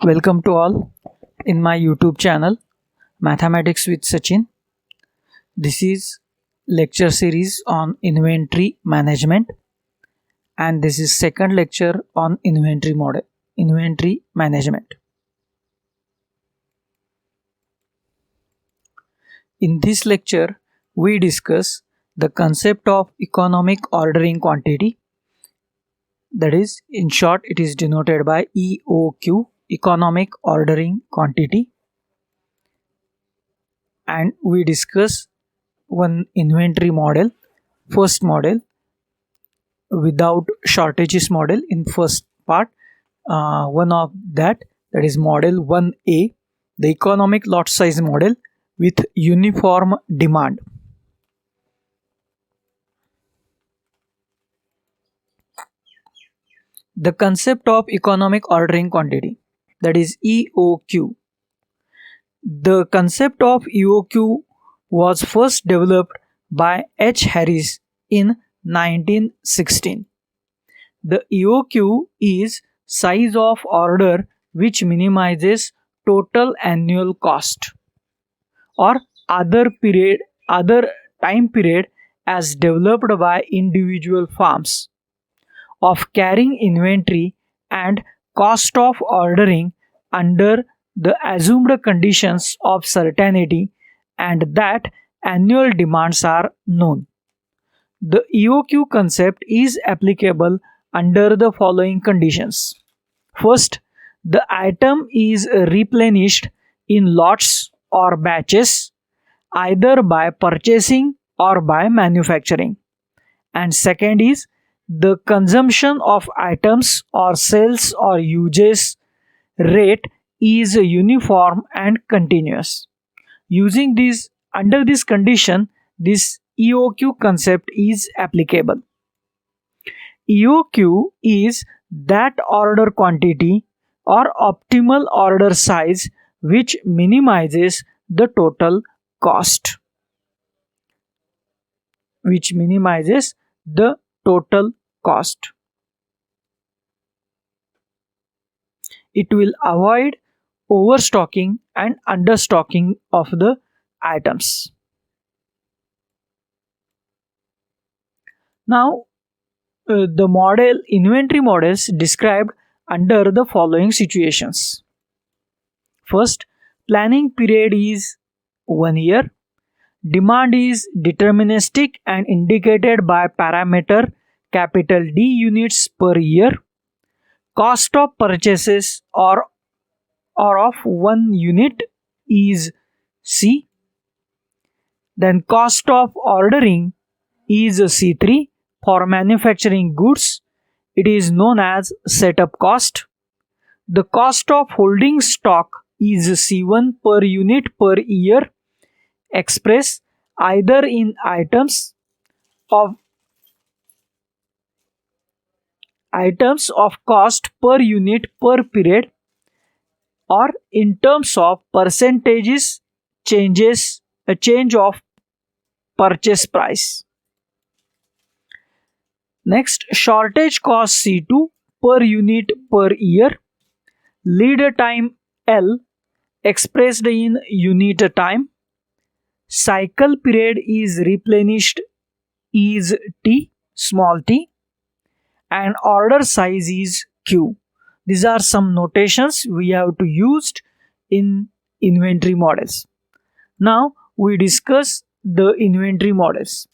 Welcome to all in my YouTube channel Mathematics with Sachin. This is lecture series on inventory management, and this is second lecture on inventory management. In this lecture we discuss the concept of economic ordering quantity, that is, in short, it is denoted by EOQ, economic ordering quantity, and we discuss one inventory model, first model, without shortages model in first part. One of that is model 1A, the economic lot size model with uniform demand. The concept of economic ordering quantity, that is EOQ. The concept of EOQ was first developed by H. Harris in 1916. The EOQ is size of order which minimizes total annual cost or other time period as developed by individual firms of carrying inventory and cost of ordering under the assumed conditions of certainty and that annual demands are known. The EOQ concept is applicable under the following conditions. First, the item is replenished in lots or batches, either by purchasing or by manufacturing. And second is the consumption of items or sales or uses rate is uniform and continuous. Under this condition, this EOQ concept is applicable. EOQ is that order quantity or optimal order size which minimizes the total cost. It will avoid overstocking and understocking of the items. Now, the inventory models described under the following situations. First, planning period is 1 year. Demand is deterministic and indicated by parameter capital D units per year. Cost of purchases or of 1 unit is C. Then cost of ordering is C3. For manufacturing goods, it is known as setup cost. The cost of holding stock is C1 per unit per year, expressed either in items of cost per unit per period or in terms of percentages change of purchase price. Next, shortage cost C2 per unit per year. Lead time L expressed in unit time. Cycle period is replenished is T, small t, and order size is Q. These are some notations we have to use in inventory models. Now we discuss the inventory models.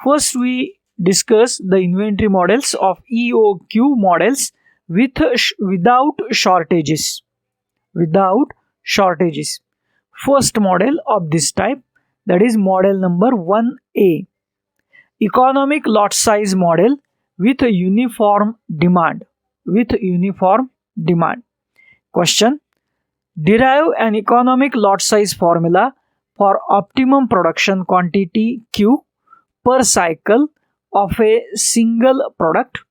First, we discuss the inventory models of EOQ models without shortages. First model of this type, that is model number 1A, economic lot size model with a uniform demand. Question: derive an economic lot size formula for optimum production quantity Q per cycle of a single product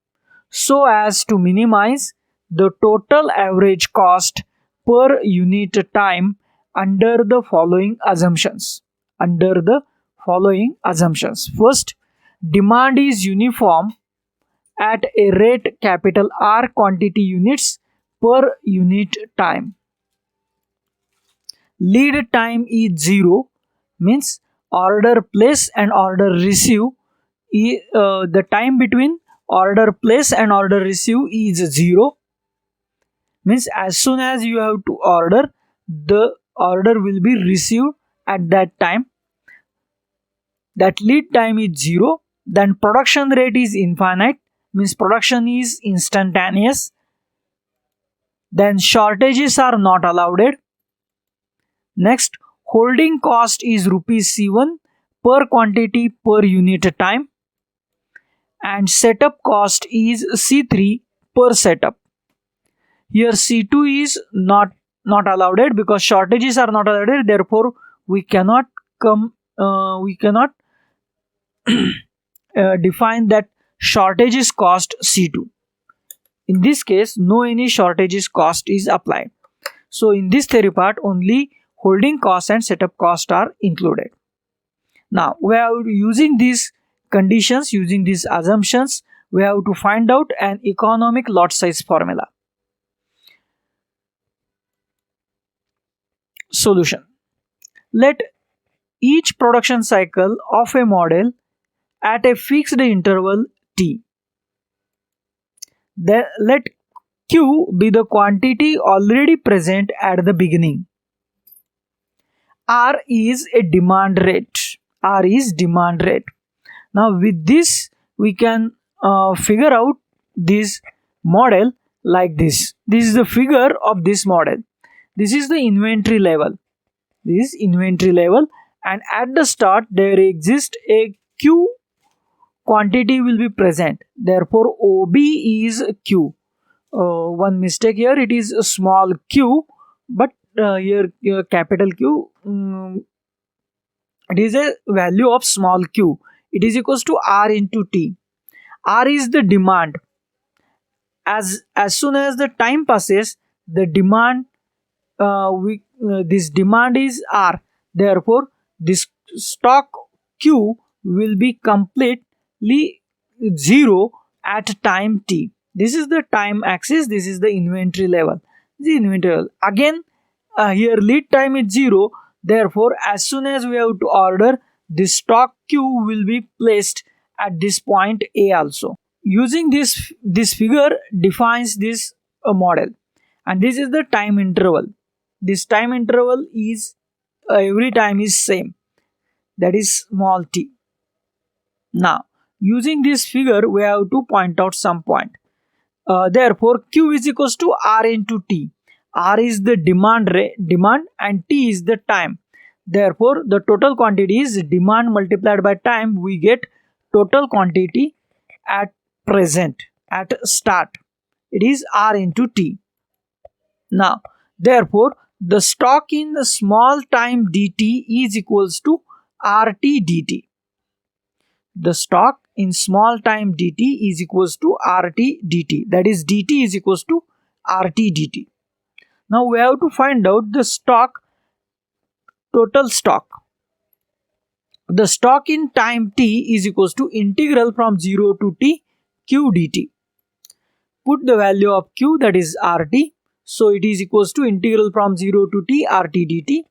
so as to minimize the total average cost per unit time under the following assumptions. First, demand is uniform at a rate capital R quantity units per unit time. lead time is 0, means order place and order receive, the time between order place and order receive is 0, means as soon as you have to order, the order will be received at that time. That lead time is 0. Then production rate is infinite, means production is instantaneous. Then shortages are not allowed. Next, holding cost is rupees C1 per quantity per unit time, and setup cost is C3 per setup. Here C2 is not allowed because shortages are not allowed, therefore we cannot define that shortages cost C2. In this case, no any shortages cost is applied. So in this theory part, only holding cost and setup cost are included. Now we are using these conditions, using these assumptions, we have to find out an economic lot size formula. Solution. Let each production cycle of a model at a fixed interval t. Then let Q be the quantity already present at the beginning. R is a demand rate. R is demand rate. Now with this we can figure out this model like this. This is the figure of this model. This is the inventory level. This is inventory level, and at the start there exists a Q quantity will be present. Therefore OB is Q. One mistake here, it is a small q, but here capital Q, it is a value of small q. It is equals to R into T. R is the demand. As soon as the time passes, the demand this demand is R. Therefore this stock Q will be completely 0 at time T. This is the time axis, this is the inventory level. The inventory level. Again, here lead time is 0. Therefore as soon as we have to order, this stock Q will be placed at this point A also. Using this figure defines this model, and this is the time interval. This time interval is every time is same, that is small t. Now using this figure we have to point out some point. Therefore Q is equals to R into T. R is the demand and T is the time. Therefore the total quantity is demand multiplied by time. We get total quantity at present, at start. It is R into T. Now therefore the stock in the small time dt is equals to RT dt. The stock in small time dt is equals to RT dt. That is dt is equals to RT dt. Now we have to find out the stock, total stock. The stock in time t is equals to integral from 0 to t q dt. Put the value of q, that is RT. So it is equals to integral from 0 to t RT dt.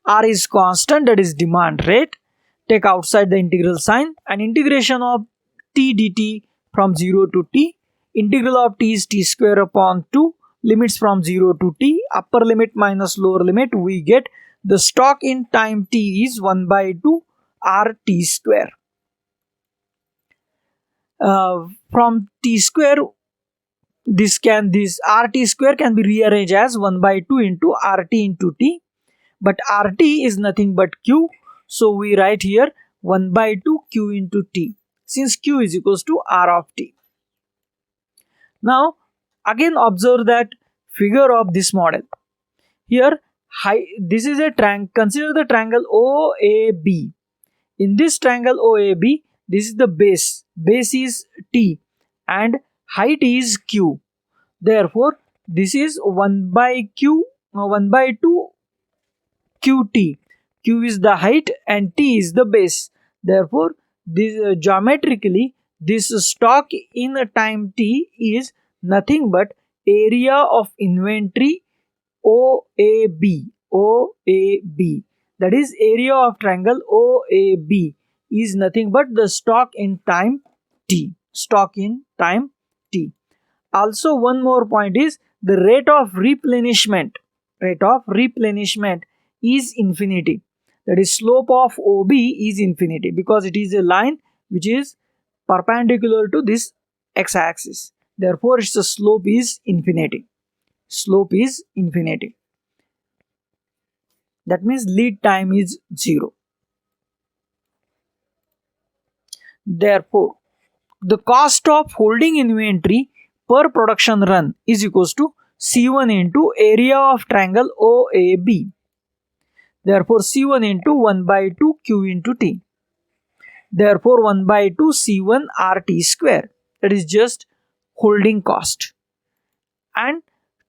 R is constant, that is demand rate. Take outside the integral sign, and integration of t dt from 0 to t. Integral of t is t square upon 2. Limits from 0 to t. Upper limit minus lower limit. We get the stock in time t is 1 by 2 RT square. From t square, this RT square can be rearranged as 1 by 2 into RT into t. But RT is nothing but Q. So we write here 1 by 2 Q into T, since Q is equals to R of T. Now again observe that figure of this model. Here this is a triangle. Consider the triangle OAB. In this triangle OAB, this is the base. Base is T and height is Q. Therefore this is 1 by 2 QT. Q is the height and T is the base. Therefore this geometrically this stock in a time T is nothing but area of inventory OAB. OAB. That is area of triangle OAB is nothing but the stock in time T. Stock in time T. Also, one more point is the rate of replenishment. Rate of replenishment is infinity. That is, slope of OB is infinity because it is a line which is perpendicular to this x-axis. Therefore, its slope is infinity. Slope is infinity. That means lead time is 0. Therefore, the cost of holding inventory per production run is equals to C1 into area of triangle OAB. Therefore, C1 into 1 by 2 Q into T. Therefore, 1 by 2 C1 RT square. That is just holding cost. And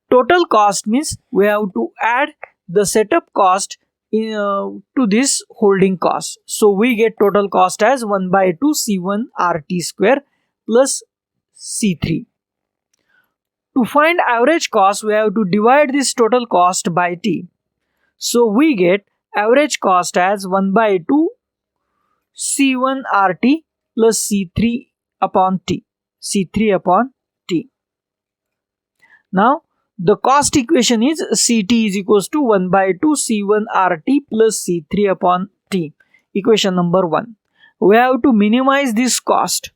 total cost means we have to add the setup cost to this holding cost. So we get total cost as 1 by 2 C1 RT square plus C3. To find average cost, we have to divide this total cost by T. So we get average cost as 1 by 2 C1 RT plus C3 upon T. C3 upon T. Now, the cost equation is Ct is equals to 1 by 2 C1 RT plus C3 upon T. Equation number 1. We have to minimize this cost.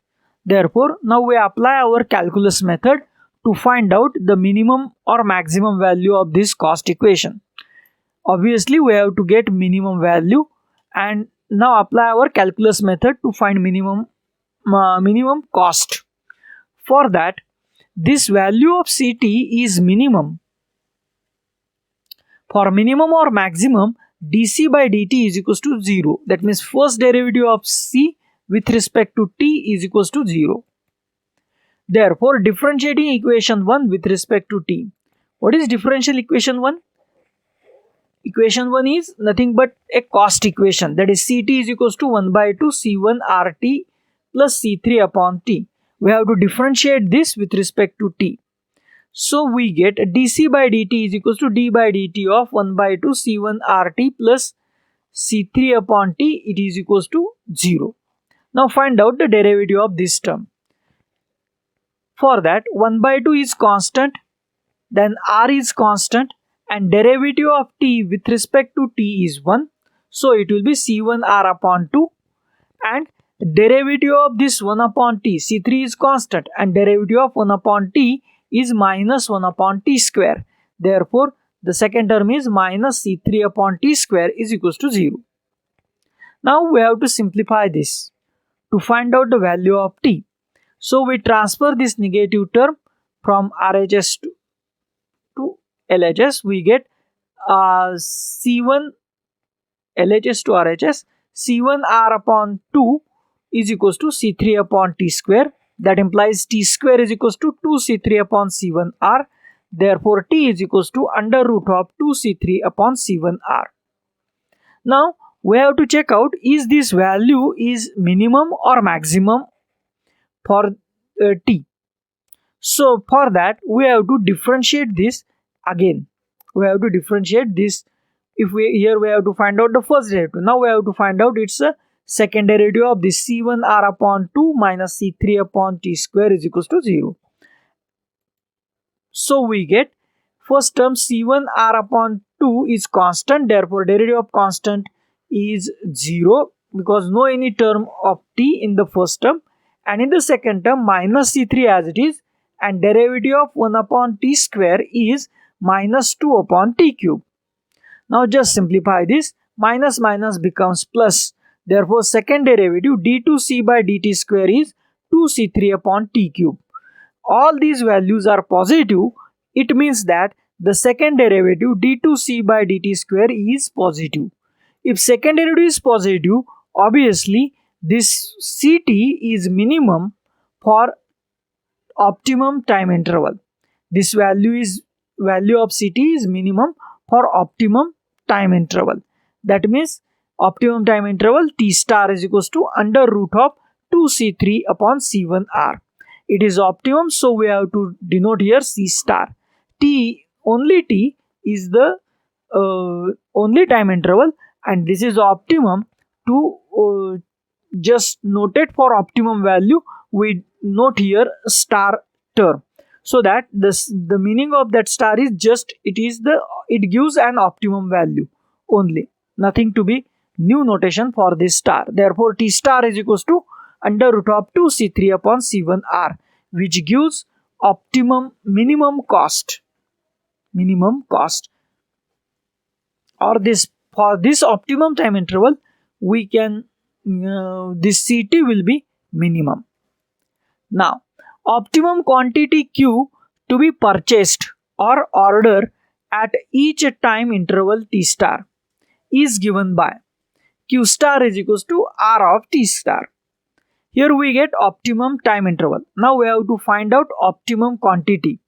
Therefore, now we apply our calculus method to find out the minimum or maximum value of this cost equation. Obviously, we have to get minimum value and now apply our calculus method to find minimum cost. For that, this value of Ct is minimum. For minimum or maximum, dc by dt is equals to 0. That means first derivative of C with respect to T is equals to 0. Therefore, differentiating equation 1 with respect to T. What is differential equation 1? Equation 1 is nothing but a cost equation. That is Ct is equals to 1 by 2 C1 RT plus C3 upon T. We have to differentiate this with respect to T. So we get dc by dt is equals to d by dt of 1 by 2 C1 RT plus C3 upon T. It is equals to 0. Now find out the derivative of this term. For that, 1 by 2 is constant, then R is constant, and derivative of T with respect to T is 1. So it will be C1 R upon 2, and derivative of this 1 upon T, C3 is constant, and derivative of 1 upon T is minus 1 upon T square. Therefore, the second term is minus C3 upon T square is equals to 0. Now we have to simplify this to find out the value of T. So we transfer this negative term from RHS to LHS. We get C1 LHS to RHS. C1 R upon 2 is equals to C3 upon T square. That implies T square is equals to 2 C3 upon C1 R. Therefore, T is equals to under root of 2 C3 upon C1 R. Now, we have to check out is this value is minimum or maximum for T. So for that we have to differentiate this again. We have to differentiate this. If we have to find out the first derivative. Now we have to find out its second derivative of this C1 R upon 2 minus C3 upon T square is equals to 0. So we get first term C1 R upon 2 is constant. Therefore derivative of constant is 0 because no any term of T in the first term. And in the second term minus C3 as it is, and derivative of 1 upon T square is minus 2 upon T cube. Now just simplify this. Minus minus becomes plus. Therefore second derivative d2c by dt square is 2c3 upon T cube. All these values are positive. It means that the second derivative d2c by dt square is positive. If second derivative is positive, obviously this Ct is minimum for optimum time interval. This value of Ct is minimum for optimum time interval. That means optimum time interval T star is equals to under root of 2C3 upon C1R. It is optimum, so we have to denote here C star. Only T is the only time interval, and this is optimum. To just note it for optimum value, we note here star term, so that the meaning of that star is just it gives an optimum value only, nothing to be new notation for this star. Therefore T star is equals to under root of 2c3 upon c1 r, which gives optimum minimum cost, or this, for this optimum time interval we can this ct will be minimum. Now optimum quantity q to be purchased or order at each time interval t star is given by q star is equals to r of t star. Here we get optimum time interval. Now we have to find out optimum quantity.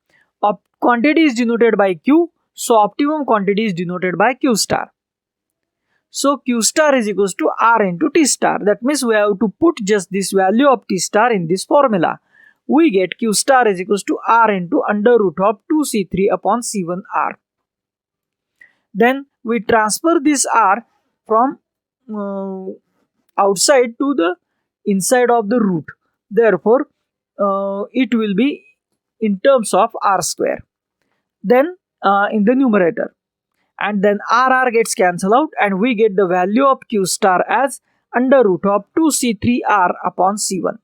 Quantity is denoted by q, so optimum quantity is denoted by q star. So q star is equals to r into t star. That means we have to put just this value of t star in this formula. We get q star is equals to r into under root of 2c3 upon c1 r. Then we transfer this r from outside to the inside of the root. Therefore it will be in terms of r square, then in the numerator, and then r gets cancelled out, and we get the value of q star as under root of 2c3r upon c1.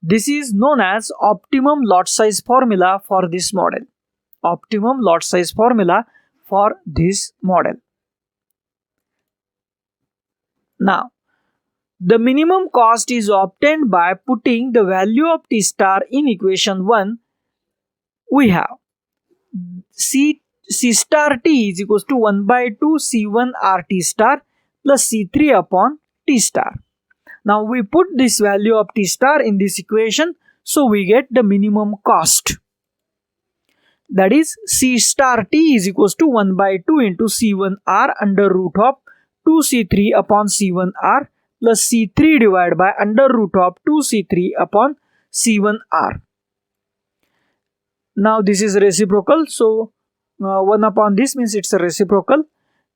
This is known as optimum lot size formula for this model. Optimum lot size formula for this model. Now the minimum cost is obtained by putting the value of t star in equation 1. We have c star t is equals to 1 by 2 c1 r t star plus c3 upon t star. Now we put this value of t star in this equation, so we get the minimum cost. That is c star t is equals to 1 by 2 into c1 r under root of 2c3 upon c1 r plus c3 divided by under root of 2c3 upon c1 r. Now this is reciprocal, so 1 upon this means it's a reciprocal,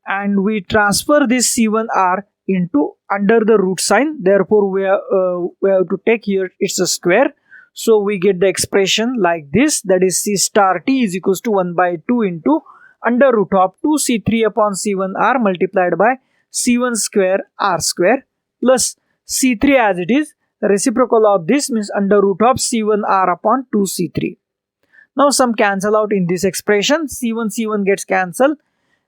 and we transfer this c1 r into under the root sign. Therefore we have to take here it's a square, so we get the expression like this, that is c star t is equals to 1 by 2 into under root of 2c3 upon c1 r multiplied by c1 square r square plus c3 as it is. Reciprocal of this means under root of c1 r upon 2c3. Now some cancel out in this expression, c1 gets cancelled,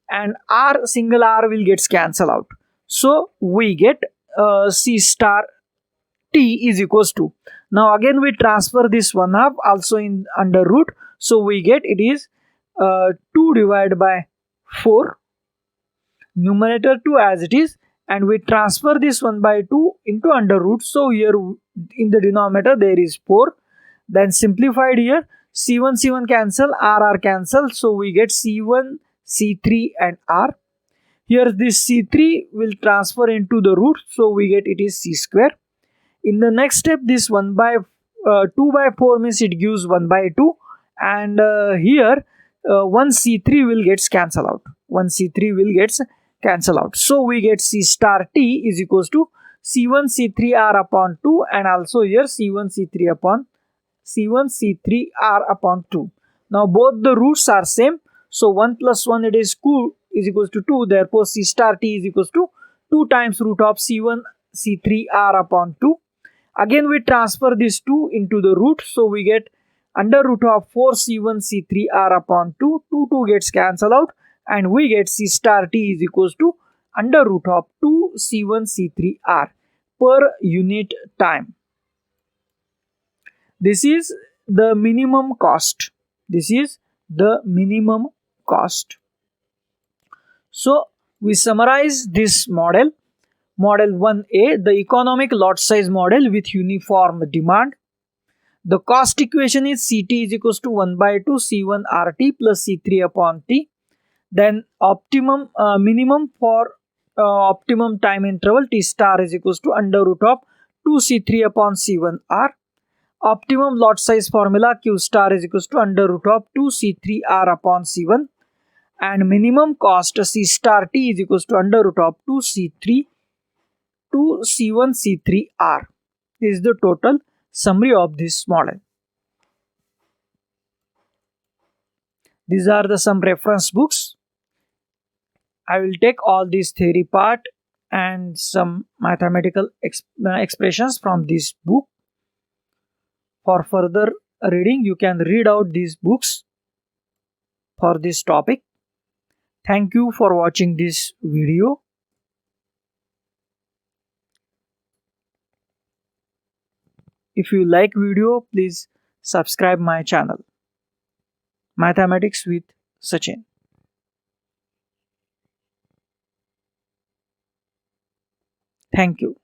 and r single r will gets cancelled out. So we get c star t is equals to, now again we transfer this 1/2 also in under root, so we get it is 2 divided by 4, numerator 2 as it is, and we transfer this 1 by 2 into under root, so here in the denominator there is 4. Then simplified here, c1 cancel, r cancel, so we get c1, c3 and r. Here this c3 will transfer into the root, so we get it is c square. In the next step, this 2 by 4 means it gives 1 by 2, and here 1 c3 will gets cancel out. 1 c3 will gets cancel out. So we get c star t is equals to c1 c3 r upon 2, and also here c1 c3 r upon 2. Now both the roots are same, so 1 plus 1 it is 2 is equals to 2. Therefore c star t is equals to 2 times root of c1 c3 r upon 2. Again we transfer this 2 into the root, so we get under root of 4 c1 c3 r upon 2. 2 gets cancelled out, and we get c star t is equals to under root of 2 c1 c3 r per unit time. This is the minimum cost. This is the minimum cost. So we summarize this model. Model 1A, the economic lot size model with uniform demand. The cost equation is Ct is equals to 1 by 2 C1 RT plus C3 upon T. Then optimum minimum for optimum time interval T star is equals to under root of 2 C3 upon C1 R. Optimum lot size formula Q star is equals to under root of 2 C3 R upon C1. and minimum cost C star T is equals to under root of 2C3 to C1C3R. This is the total summary of this model. These are the some reference books. I will take all this theory part and some mathematical expressions from this book. For further reading, you can read out these books for this topic. Thank you for watching this video. If you like video, please subscribe my channel. Mathematics with Sachin. Thank you.